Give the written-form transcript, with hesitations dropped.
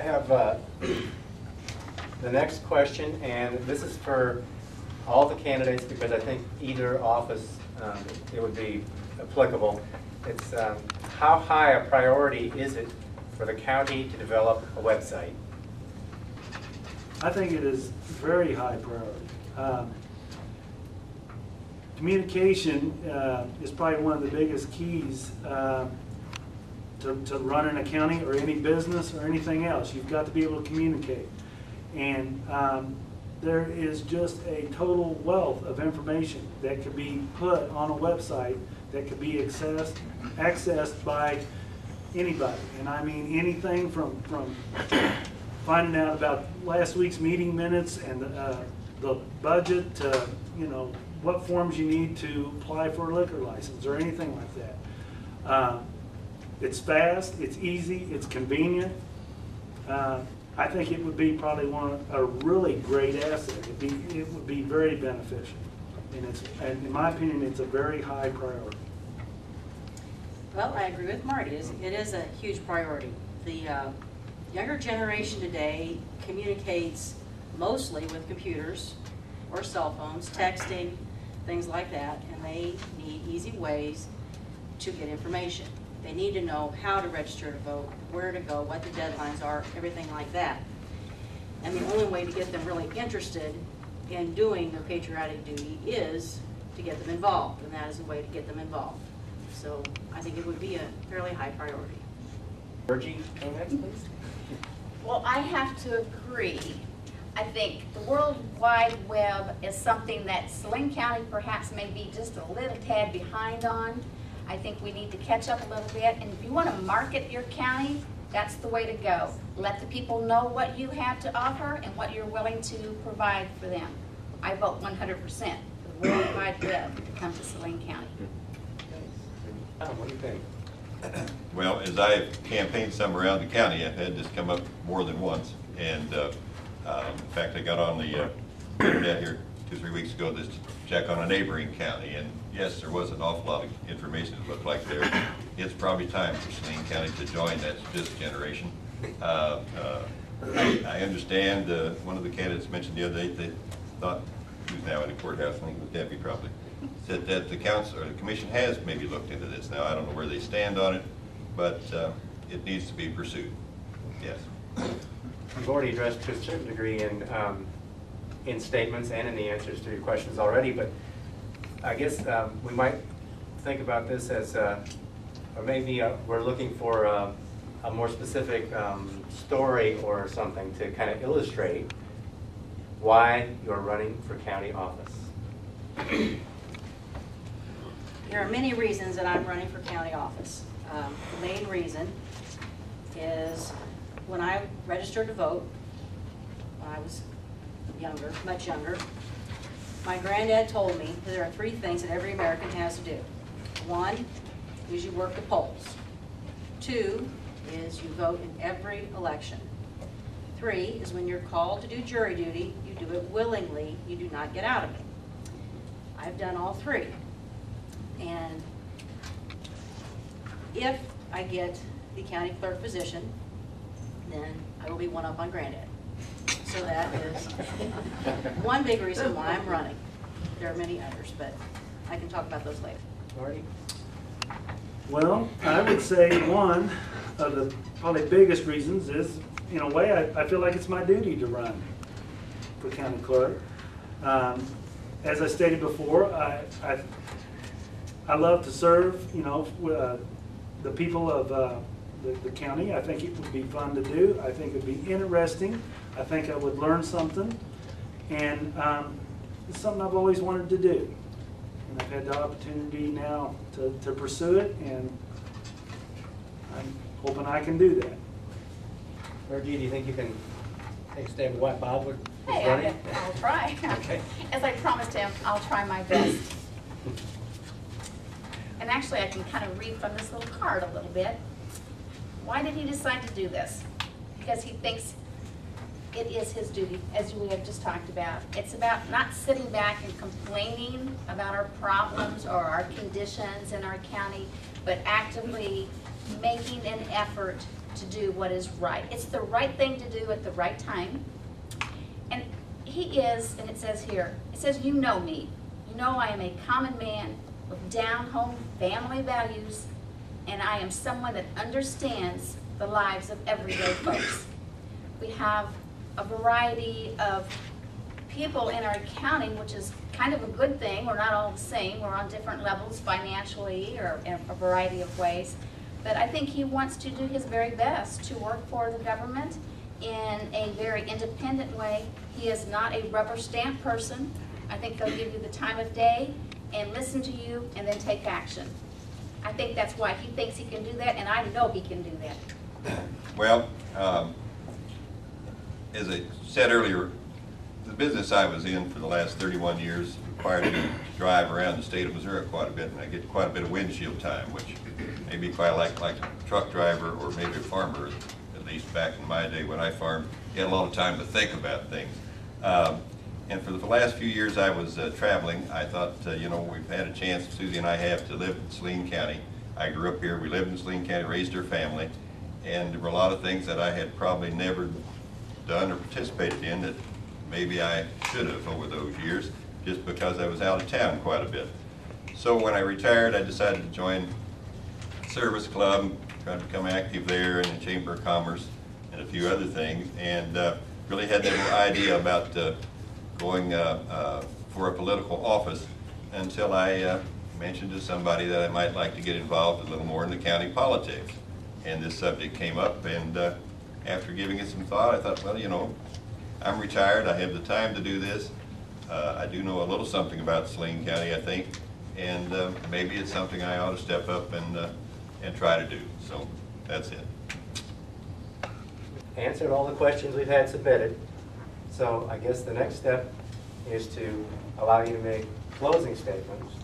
have the next question, and this is for all the candidates because I think either office it would be applicable. It's how high a priority is it for the county to develop a website? I think it is very high priority. Communication is probably one of the biggest keys to running a county or any business or anything else. You've got to be able to communicate. And there is just a total wealth of information that could be put on a website that could be accessed by anybody. And I mean anything from finding out about last week's meeting minutes and the budget to, you know, what forms you need to apply for a liquor license or anything like that. It's fast, it's easy, it's convenient. I think it would be probably a really great asset. It would be very beneficial. And in my opinion, it's a very high priority. Well, I agree with Marty. It is a huge priority. The younger generation today communicates mostly with computers or cell phones, texting, things like that, and they need easy ways to get information. They need to know how to register to vote, where to go, what the deadlines are, everything like that. And the only way to get them really interested in doing their patriotic duty is to get them involved, and that is a way to get them involved. So I think it would be a fairly high priority. Virgie, go next, please. Well, I have to agree. I think the World Wide Web is something that Saline County perhaps may be just a little tad behind on. I think we need to catch up a little bit, and if you want to market your county, that's the way to go. Let the people know what you have to offer and what you're willing to provide for them. I vote 100% for the World Wide Web to come to Saline County. What do you think? Well, as I've campaigned some around the county, I've had this come up more than once. And in fact, I got on the internet here 2-3 weeks ago to check on a neighboring county. And yes, there was an awful lot of information it looked like there. It's probably time for Saline County to join that fifth generation. I understand one of the candidates mentioned the other day, they thought, who's now in the courthouse, I think it was Debbie probably, said that the council or the commission has maybe looked into this. Now, I don't know where they stand on it, but it needs to be pursued. Yes. You've already addressed to a certain degree in statements and in the answers to your questions already, but I guess we might think about this as, or maybe we're looking for a more specific story or something to kind of illustrate why you're running for county office. There are many reasons that I'm running for county office. The main reason is when I registered to vote, when I was younger, much younger, my granddad told me that there are 3 things that every American has to do. 1 is you work the polls. 2 is you vote in every election. 3 is when you're called to do jury duty, you do it willingly, you do not get out of it. I've done all 3. And if I get the county clerk position, then I will be one up on Granddad. So that is one big reason why I'm running. There are many others, but I can talk about those later. Marty? Well, I would say one of the probably biggest reasons is, in a way, I feel like it's my duty to run for county clerk. As I stated before, I love to serve, you know, the people of the county. I think it would be fun to do. I think it would be interesting. I think I would learn something. And it's something I've always wanted to do. And I've had the opportunity now to pursue it, and I'm hoping I can do that. Virgie, do you think you can take a stab at what Bob was Hey, running? I'll try. Okay. As I promised him, I'll try my best. And actually, I can kind of read from this little card a little bit. Why did he decide to do this? Because he thinks it is his duty, as we have just talked about. It's about not sitting back and complaining about our problems or our conditions in our county, but actively making an effort to do what is right. It's the right thing to do at the right time. And he is, and it says here, it says, you know me. You know I am a common man with down-home family values, and I am someone that understands the lives of everyday folks. We have a variety of people in our county, which is kind of a good thing. We're not all the same. We're on different levels financially or in a variety of ways. But I think he wants to do his very best to work for the government in a very independent way. He is not a rubber stamp person. I think they'll give you the time of day and listen to you and then take action. I think that's why he thinks he can do that, and I know he can do that. Well, as I said earlier, the business I was in for the last 31 years required me to drive around the state of Missouri quite a bit, and I get quite a bit of windshield time, which maybe quite like a truck driver or maybe a farmer, at least back in my day when I farmed, you had a lot of time to think about things. And for the last few years I was traveling, I thought, you know, we've had a chance, Susie and I have, to live in Saline County. I grew up here, we lived in Saline County, raised our family, and there were a lot of things that I had probably never done or participated in that maybe I should have over those years, just because I was out of town quite a bit. So when I retired, I decided to join a service club, try to become active there in the Chamber of Commerce and a few other things, and really had no idea about going for a political office until I mentioned to somebody that I might like to get involved a little more in the county politics. And this subject came up, and after giving it some thought, I thought, well, you know, I'm retired, I have the time to do this. I do know a little something about Saline County, I think, and maybe it's something I ought to step up and try to do. So that's it. Answered all the questions we've had submitted. So I guess the next step is to allow you to make closing statements.